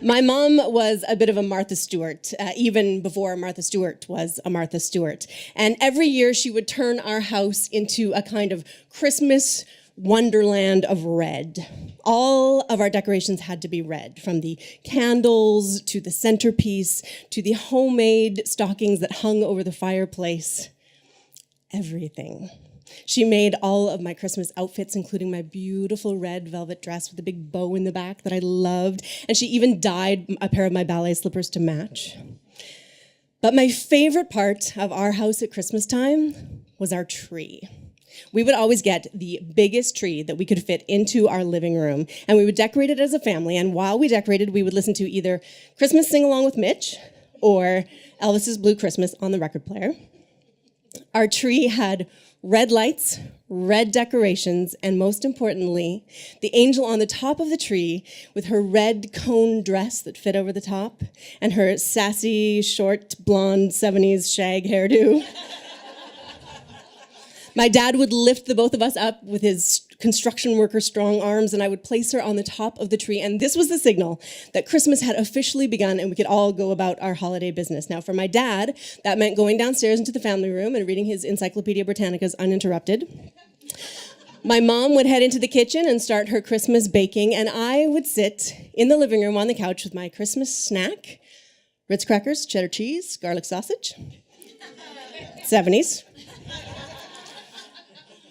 My mom was a bit of a Martha Stewart, even before Martha Stewart was a Martha Stewart. And every year she would turn our house into a kind of Christmas wonderland of red. All of our decorations had to be red, from the candles to the centerpiece to the homemade stockings that hung over the fireplace. Everything. She made all of my Christmas outfits, including my beautiful red velvet dress with a big bow in the back that I loved, and she even dyed a pair of my ballet slippers to match. But my favorite part of our house at Christmas time was our tree. We would always get the biggest tree that we could fit into our living room, and we would decorate it as a family, and while we decorated, we would listen to either Christmas Sing Along with Mitch or Elvis's Blue Christmas on the record player. Our tree had red lights, red decorations, and most importantly, the angel on the top of the tree with her red cone dress that fit over the top and her sassy, short, blonde 70s shag hairdo. My dad would lift the both of us up with his construction worker strong arms, and I would place her on the top of the tree, and this was the signal that Christmas had officially begun and we could all go about our holiday business. Now, for my dad, that meant going downstairs into the family room and reading his Encyclopedia Britannicas uninterrupted. My mom would head into the kitchen and start her Christmas baking, and I would sit in the living room on the couch with my Christmas snack, Ritz crackers, cheddar cheese, garlic sausage, 70s.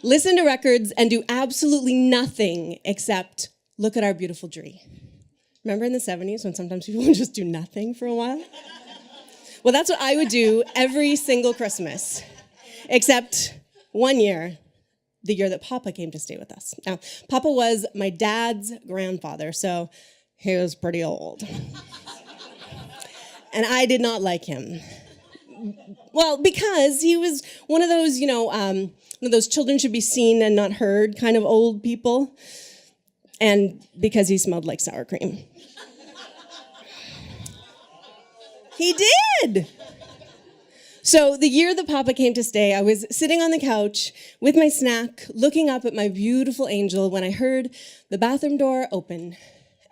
Listen to records and do absolutely nothing except look at our beautiful tree. Remember in the 70s when sometimes people would just do nothing for a while? Well, that's what I would do every single Christmas, except one year, the year that Papa came to stay with us. Now, Papa was my dad's grandfather, so he was pretty old. And I did not like him. Well, because he was one of those, one of those children should be seen and not heard kind of old people. And because he smelled like sour cream. He did! So the year that Papa came to stay, I was sitting on the couch with my snack, looking up at my beautiful angel when I heard the bathroom door open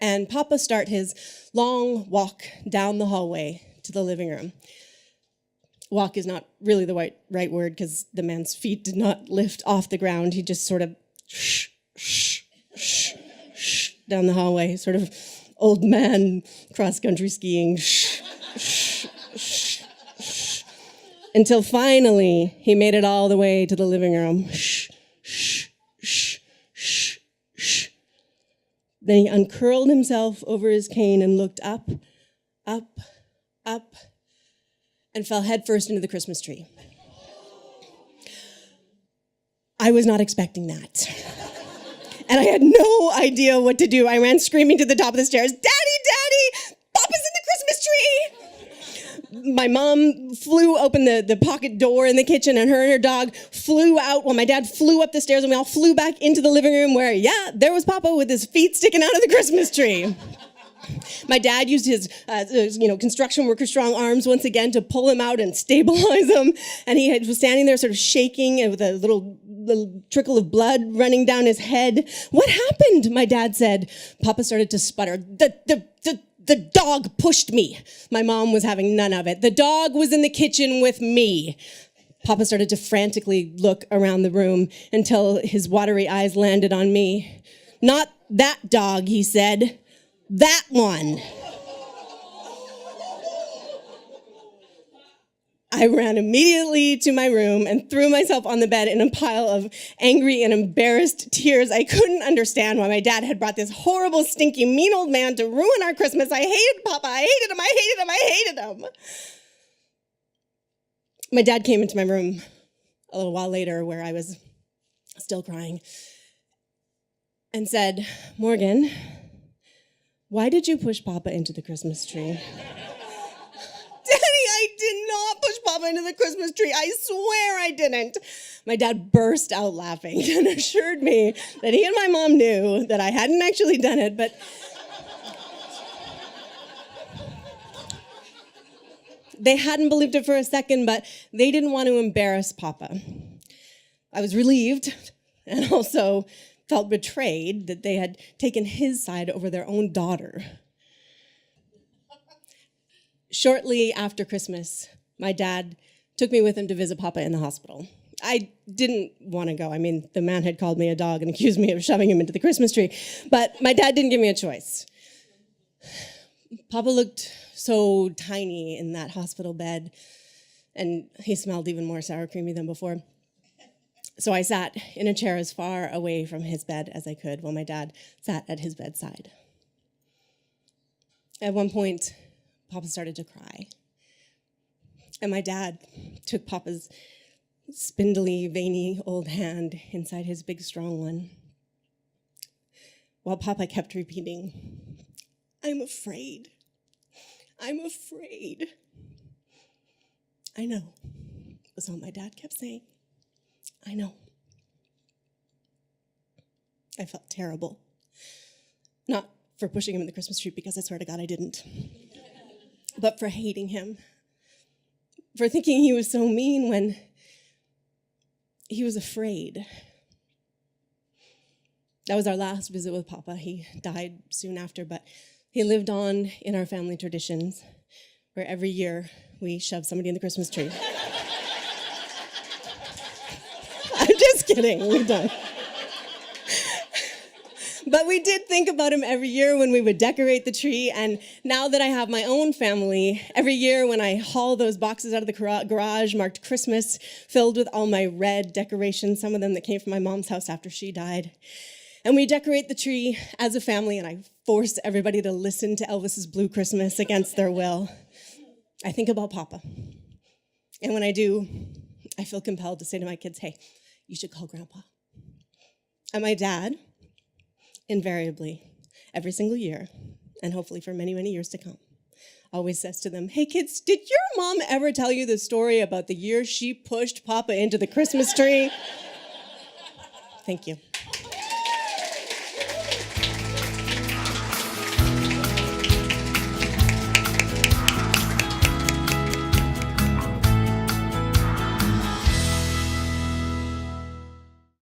and Papa start his long walk down the hallway to the living room. Walk is not really the right word because the man's feet did not lift off the ground. He just sort of down the hallway, sort of old man cross-country skiing. Until finally he made it all the way to the living room. Then he uncurled himself over his cane and looked up, up, up, and fell headfirst into the Christmas tree. I was not expecting that. And I had no idea what to do. I ran screaming to the top of the stairs, "Daddy, Daddy, Papa's in the Christmas tree!" My mom flew open the pocket door in the kitchen, and her dog flew out while my dad flew up the stairs, and we all flew back into the living room where, there was Papa with his feet sticking out of the Christmas tree. My dad used his, construction worker strong arms once again to pull him out and stabilize him. And he was standing there sort of shaking and with a little trickle of blood running down his head. "What happened?" my dad said. Papa started to sputter. The dog pushed me." My mom was having none of it. "The dog was in the kitchen with me." Papa started to frantically look around the room until his watery eyes landed on me. "Not that dog," he said. "That one." I ran immediately to my room and threw myself on the bed in a pile of angry and embarrassed tears. I couldn't understand why my dad had brought this horrible, stinky, mean old man to ruin our Christmas. I hated Papa. I hated him. I hated him. I hated him. My dad came into my room a little while later where I was still crying and said, "Morgan, why did you push Papa into the Christmas tree?" "Daddy, I did not push Papa into the Christmas tree. I swear I didn't." My dad burst out laughing and assured me that he and my mom knew that I hadn't actually done it, but they hadn't believed it for a second, but they didn't want to embarrass Papa. I was relieved and also felt betrayed that they had taken his side over their own daughter. Shortly after Christmas, my dad took me with him to visit Papa in the hospital. I didn't want to go. I mean, the man had called me a dog and accused me of shoving him into the Christmas tree, but my dad didn't give me a choice. Papa looked so tiny in that hospital bed, and he smelled even more sour creamy than before. So I sat in a chair as far away from his bed as I could while my dad sat at his bedside. At one point, Papa started to cry. And my dad took Papa's spindly, veiny old hand inside his big, strong one, while Papa kept repeating, "I'm afraid. I'm afraid." "I know," was all my dad kept saying. "I know." I felt terrible. Not for pushing him in the Christmas tree, because I swear to God I didn't. But for hating him. For thinking he was so mean when he was afraid. That was our last visit with Papa. He died soon after, but he lived on in our family traditions, where every year we shove somebody in the Christmas tree. I'm just kidding, we're done. But we did think about him every year when we would decorate the tree, and now that I have my own family, every year when I haul those boxes out of the garage marked Christmas, filled with all my red decorations, some of them that came from my mom's house after she died, and we decorate the tree as a family, and I force everybody to listen to Elvis's Blue Christmas against their will, I think about Papa. And when I do, I feel compelled to say to my kids, "Hey, you should call Grandpa." And my dad, invariably, every single year, and hopefully for many, many years to come, always says to them, "Hey kids, did your mom ever tell you the story about the year she pushed Papa into the Christmas tree?" Thank you.